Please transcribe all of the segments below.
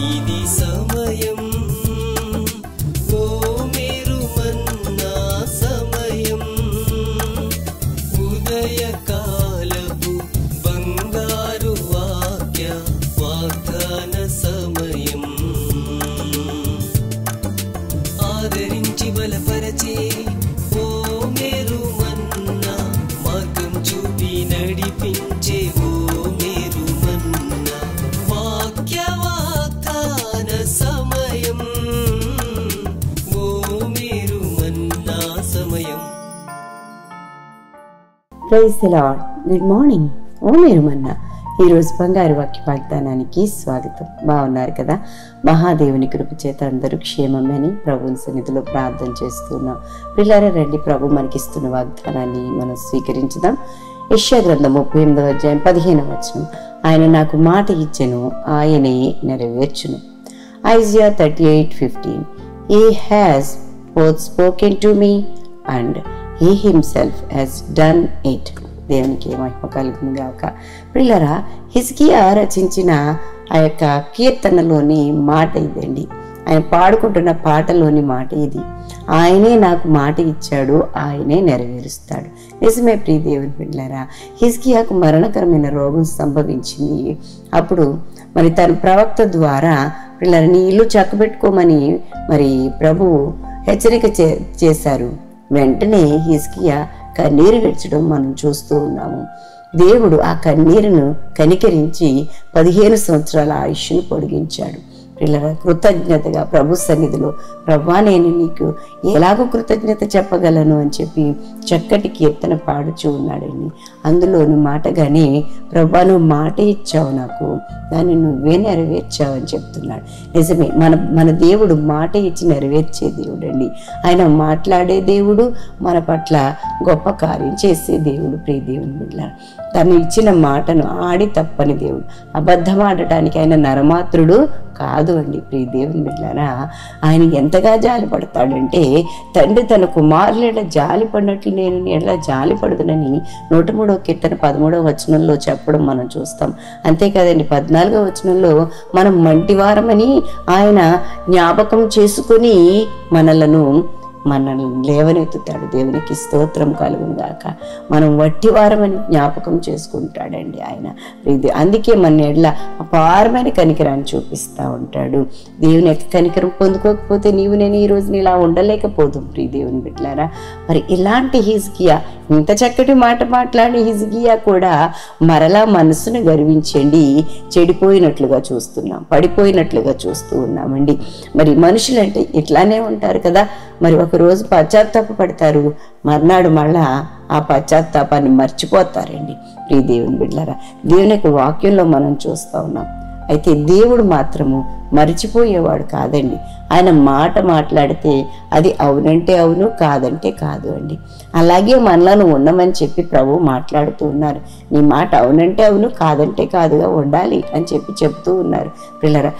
ఇది సమయం ఓ మీరు మన్నా సమయం ఉదయకాలపు బంగారు వాగ్దాన సమయం ఆదరించి బలపరచే ఓ మీరు మన్నా మార్గం చూపి నడిపించే ఓ మీరు మన్నా వాగ్దాన సమయం ఓ మీరు మన్నా సమయం. Praise the lord. Good morning. ఓ మీరు మన్నా ఈరోజు బంగారు వాక్య వాగ్దానానికి స్వాగతం. బాగున్నారు కదా? మహాదేవుని కృప చేత అందరూ క్షేమమని ప్రభుని సన్నిధిలో ప్రార్థన చేస్తున్నాం. పిల్లరా రండి, ప్రభు మనకిస్తున్న వాగ్దానాన్ని మనం స్వీకరించుదాం. యెషయా గ్రంథం 38వ అధ్యాయం 15వ వచనం, ఆయన నాకు మాట ఇచ్చెను, ఆయనే నెరవేర్చును. Isaiah 38:15, He has both spoken to me and He himself has done it. దేవునికి మహిమ కలుగును గాక. పిల్లరా, హిజ్కియా రచించిన ఆ యొక్క కీర్తనలోని మాట ఇదండి. ఆయన పాడుకుంటున్న పాటలోని మాట ఇది. ఆయనే నాకు మాట ఇచ్చాడు, ఆయనే నెరవేరుస్తాడు. నిజమే ప్రియ దేవుని పిల్లరా, హిజ్కియాకు మరణకరమైన రోగం సంభవించింది. అప్పుడు మరి తన ప్రవక్త ద్వారా పిల్లల నీ ఇల్లు చక్కబెట్టుకోమని మరి ప్రభువు హెచ్చరిక చేశారు. వెంటనే హిజ్కియా కన్నీరు విడిచడం మనం చూస్తూ ఉన్నాము. దేవుడు ఆ కన్నీరును కనికరించి 15 సంవత్సరాల ఆయుష్ను పొడిగించాడు. పిల్లల కృతజ్ఞతగా ప్రభు సన్నిధిలో, ప్రభా నేను నీకు ఎలాగో కృతజ్ఞత చెప్పగలను అని చెప్పి చక్కటి కీర్తన పాడుచూ ఉన్నాడండి. అందులోని మాటగానే, ప్రభా నువ్వు మాట ఇచ్చావు, నాకు దాన్ని నువ్వే నెరవేర్చావు అని చెప్తున్నాడు. నిజమే, మన దేవుడు మాట ఇచ్చి నెరవేర్చే దేవుడు అండి. ఆయన మాట్లాడే దేవుడు, మన పట్ల గొప్ప కార్యం చేసే దేవుడు. ప్రియ దేవుని బిడ్డలారా, తను ఇచ్చిన మాటను ఆడి తప్పని దేవుడు. అబద్ధం ఆడటానికి ఆయన నరమాత్రుడు కాదు అండి. ప్రియ దేవుని బిడ్డలారా, ఆయన ఎంతగా జాలి పడతాడంటే, తండ్రి తన కుమారుల జాలి పడినట్లు నేను ఎలా జాలి పడుతునని 103వ కీర్తన 13వ వచనంలో చెప్పడం మనం చూస్తాం. అంతేకాదండి, 14వ వచనంలో మనం మంటివారమని ఆయన జ్ఞాపకం చేసుకుని మనల్ని లేవనెత్తుతాడు. దేవునికి స్తోత్రం కలుగును గాక. మనం వట్టివారమని జ్ఞాపకం చేసుకుంటాడండి ఆయన. అందుకే మన ఎడ్ల అపారమైన కనికరాన్ని చూపిస్తూ ఉంటాడు. దేవుని యొక్క కనికరం పొందుకోకపోతే నీవు నేను ఈ రోజున ఇలా ఉండలేకపోదు. ప్రియ దేవుని బిడ్డలారా, మరి ఇలాంటి హిజ్కియా, ఇంత చక్కటి మాట మాట్లాడి హిజ్కియా కూడా మరలా మనసును గర్వించండి చెడిపోయినట్లుగా చూస్తున్నాం, పడిపోయినట్లుగా చూస్తూ ఉన్నామండి. మరి మనుషులంటే ఇట్లానే ఉంటారు కదా. మరి ఒకరోజు పశ్చాత్తాప పడతారు, మర్నాడు మళ్ళా ఆ పశ్చాత్తాపాన్ని మర్చిపోతారండి. ప్రియ దేవుని బిడ్డలారా, దేవుని యొక్క వాక్యంలో మనం చూస్తూ ఉన్నాం. అయితే దేవుడు మాత్రము మరిచిపోయేవాడు కాదండి. ఆయన మాట మాట్లాడితే అది అవునంటే అవును, కాదంటే కాదు అండి. అలాగే మనలను ఉండమని చెప్పి ప్రభు మాట్లాడుతూ ఉన్నారు. నీ మాట అవునంటే అవును, కాదంటే కాదుగా ఉండాలి అని చెప్పి చెప్తూ ఉన్నారు. పిల్లరా,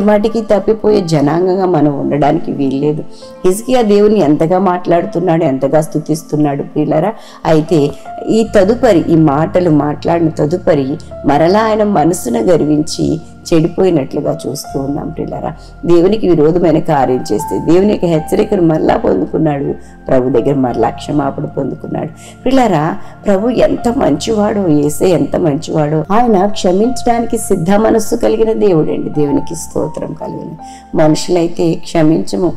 మాటికి తప్పిపోయే జనాంగంగా మనం ఉండడానికి వీల్లేదు. హిజ్కియా దేవుని ఎంతగా మాట్లాడుతున్నాడు, ఎంతగా స్తుతిస్తున్నాడు పిల్లరా. అయితే ఈ మాటలు మాట్లాడిన తదుపరి మరలా ఆయన మనసును గర్వించి చెడిపోయినట్లుగా చూస్తూ ఉన్నాం పిల్లరా. దేవునికి విరోధమైన కార్యం చేస్తే దేవుని యొక్క హెచ్చరికను మరలా పొందుకున్నాడు. ప్రభు దగ్గర మరలా క్షమాపణ పొందుకున్నాడు. పిల్లరా, ప్రభు ఎంత మంచివాడో, యేసే ఎంత మంచివాడో. ఆయన క్షమించడానికి సిద్ధ మనస్సు కలిగిన దేవుడండి. దేవునికి స్తోత్రం కలిగిన. మనుషులైతే క్షమించము,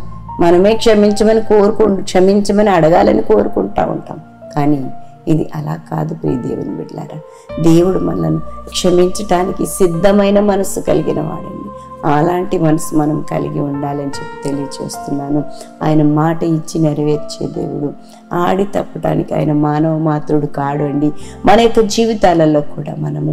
మనమే క్షమించమని అడగాలని కోరుకుంటా ఉంటాం. కానీ ఇది అలా కాదు ప్రియ దేవుని బిడ్డలారా. దేవుడు మనల్ని క్షమించటానికి సిద్ధమైన మనస్సు కలిగిన వాడండి. అలాంటి మనసు మనం కలిగి ఉండాలని చెప్పి తెలియచేస్తున్నాను. ఆయన మాట ఇచ్చి నెరవేర్చే దేవుడు. ఆడి తప్పటానికి ఆయన మానవ మాత్రుడు కాడు అండి. మన యొక్క జీవితాలలో కూడా మనము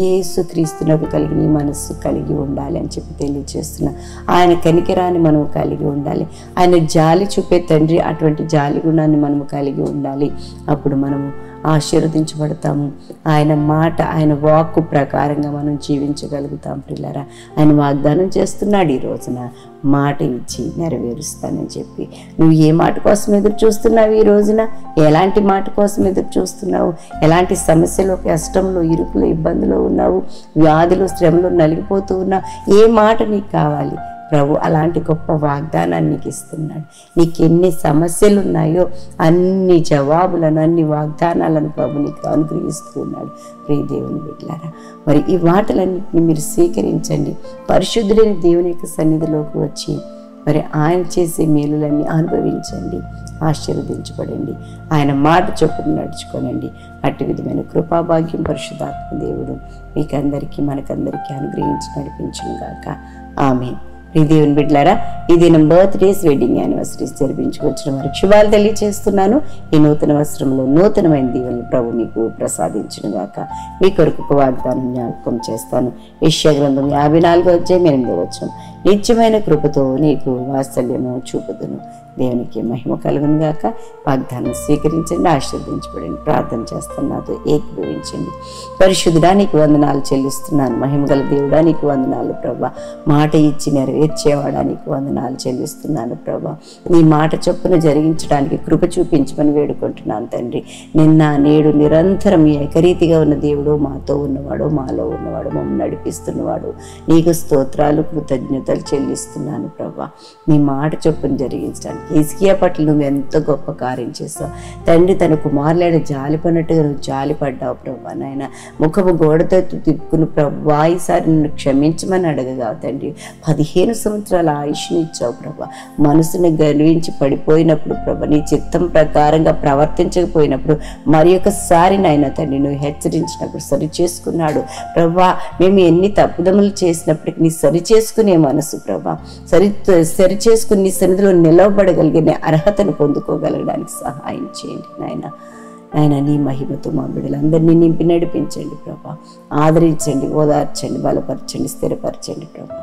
యేసుక్రీస్తునకు కలిగిన మనస్సు కలిగి ఉండాలి అని చెప్పి తెలియజేస్తున్నా. ఆయన కనికరాన్ని మనం కలిగి ఉండాలి. ఆయన జాలి చూపే తండ్రి, అటువంటి జాలి గుణాన్ని మనము కలిగి ఉండాలి. అప్పుడు మనము ఆశీర్వదించబడతాము. ఆయన మాట, ఆయన వాక్కు ప్రకారంగా మనం జీవించగలుగుతాం. పిల్లరా, ఆయన వాగ్దానం చేస్తున్నాడు ఈ రోజున, మాట ఇచ్చి నెరవేరుస్తానని చెప్పి. నువ్వు ఏ మాట కోసం ఎదురు చూస్తున్నావు ఈ రోజున? ఎలాంటి మాట కోసం ఎదురు చూస్తున్నావు? ఎలాంటి సమస్యలో, కష్టంలో, ఇరుకులో, ఇబ్బందులో ఉన్నావు? వ్యాధులు, శ్రమలు నలిగిపోతూ ఉన్నావు? ఏ మాట నీకు కావాలి? ప్రభు అలాంటి గొప్ప వాగ్దానాన్ని నీకు ఇస్తున్నాడు. నీకు ఎన్ని సమస్యలు ఉన్నాయో అన్ని జవాబులను, అన్ని వాగ్దానాలను ప్రభు నీకు అనుగ్రహిస్తూ ఉన్నాడు. ప్రియ దేవుని బిడ్డలారా, మరి ఈ మాటలన్నింటినీ మీరు స్వీకరించండి. పరిశుద్ధుడైన దేవుని యొక్క సన్నిధిలోకి వచ్చి మరి ఆయన చేసే మేలులన్నీ అనుభవించండి, ఆశీర్వదించబడండి. ఆయన మాట చొప్పున నడుచుకోనండి. అట్టి విధమైన కృపాభాగ్యం పరిశుద్ధాత్మ దేవుడు మీకందరికీ, మనకందరికీ అనుగ్రహించి నడిపించును గాక. ఆమేన్. ఈ దేవుని బిడ్డలారా, ఈ దినం బర్త్డేస్, వెడ్డింగ్ యానివర్సరీస్ జరిపించుకొచ్చిన వారికి శుభాలు తెలియజేస్తున్నాను. ఈ నూతన వస్త్రంలో నూతనమైన దీవెనలు ప్రభు మీకు ప్రసాదించును గాక. మీ కొరకు ఒక వాగ్దానం జ్ఞాపకం చేస్తాను. యెషయా గ్రంథం 54:8 నిత్యమైన కృపతో నీకు వాత్సల్యము చూపుదును. దేవునికి మహిమ కలుగును గాక. వాగ్దానం స్వీకరించండి, ఆశీర్వదించబడండి. ప్రార్థన చేస్తాను, నాతో ఏకీభవించండి. పరిశుద్ధుడా, నీకు వందనాలు చెల్లిస్తున్నాను. మహిమగల దేవుడా, నీకు వందనాలు ప్రభా. మాట ఇచ్చి నెరవేర్చేవాడా, నీకు వందనాలు చెల్లిస్తున్నాను ప్రభా. నీ మాట చొప్పున జరిగించడానికి కృప చూపించమని వేడుకుంటున్నాను తండ్రి. నిన్న నేడు నిరంతరం ఏకరీతిగా ఉన్న దేవుడు, మాతో ఉన్నవాడు, మాలో ఉన్నవాడు, మమ్మల్ని నడిపిస్తున్నవాడు, నీకు స్తోత్రాలు, కృతజ్ఞతలు చెల్లిస్తున్నాను ప్రభా. నీ మాట చొప్పున జరిగించడానికి హిజ్కియా పట్ల నువ్వు ఎంతో గొప్ప కార్యం చేసావు తండ్రి. తన కుమారులైన జాలిపడినట్టుగా నువ్వు జాలిపడ్డావు ప్రభా. నాయన ముఖము గోడతో తిప్పుకుని ప్రభా, ఈసారి నిన్ను క్షమించమని అడగగా తండ్రి 15 సంవత్సరాల ఆయుష్ని ఇచ్చావు ప్రభా. మనసును గర్వించి పడిపోయినప్పుడు ప్రభా, నీ చిత్తం ప్రకారంగా ప్రవర్తించకపోయినప్పుడు మరి ఒకసారి నాయన తండ్రి నువ్వు హెచ్చరించినప్పుడు సరి చేసుకున్నాడు ప్రభా. మేము ఎన్ని తప్పుదములు చేసినప్పటికీ నీ సరి చేసుకునే మనసు ప్రభా, సరి చేసుకుని నీ సన్నిధిలో నిలవబడగలిగిన అర్హతను పొందుకోగలగడానికి సహాయం చేయండి నాయన. ఆయన నీ మహిమతో మా బిడ్డలందరినీ నింపి నడిపించండి ప్రభా. ఆదరించండి, ఓదార్చండి, బలపరచండి, స్థిరపరచండి ప్రభా.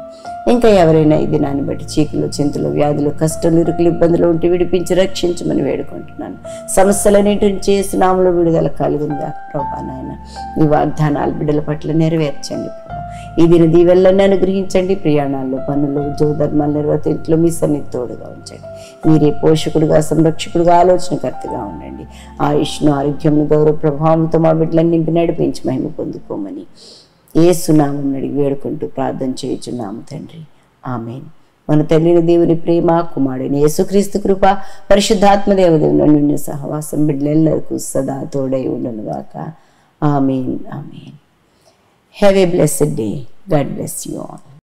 ఇంకా ఎవరైనా ఈ దినాన్ని బట్టి చీకులు, చింతలు, వ్యాధులు, కష్టాలు, ఇరుకులు, ఇబ్బందులు ఉంటే విడిపించి రక్షించమని వేడుకుంటున్నాను. సమస్యలన్నింటిని చేసి నామలో విడుదల కలుగుందా ప్రభా. నాయన ఈ వాగ్దానాలు బిడ్డల పట్ల నెరవేర్చండి ప్రభా. ఈ దిన దీవెనలను అనుగ్రహించండి. ప్రయాణాల్లో, పనులు, ఉద్యోగ ధర్మాలు నిర్వర్తింట్లో మీ సన్నిధి తోడుగా ఉంచండి. మీరే పోషకుడుగా, సంరక్షకుడుగా, ఆలోచనకర్తగా ఉండండి. ఆయుష్ను, ఆరోగ్యంను, గౌరవ ప్రభావంతో మా బిడ్డలను నింపి నడిపించి మహిమ పొందుకోమని యేసు నామమున అడిగి వేడుకుంటూ ప్రార్థన చేయుచున్నాము తండ్రి. ఆమేన్. మన తండ్రి దేవుని ప్రేమ, కుమారుడైన యేసుక్రీస్తు కృప, పరిశుద్ధాత్మ దేవుని సహవాసం బిడ్డలెల్లరికూ సదా తోడై ఉండును గాక. ఆమేన్. ఆమేన్. Have a blessed day. God bless you all.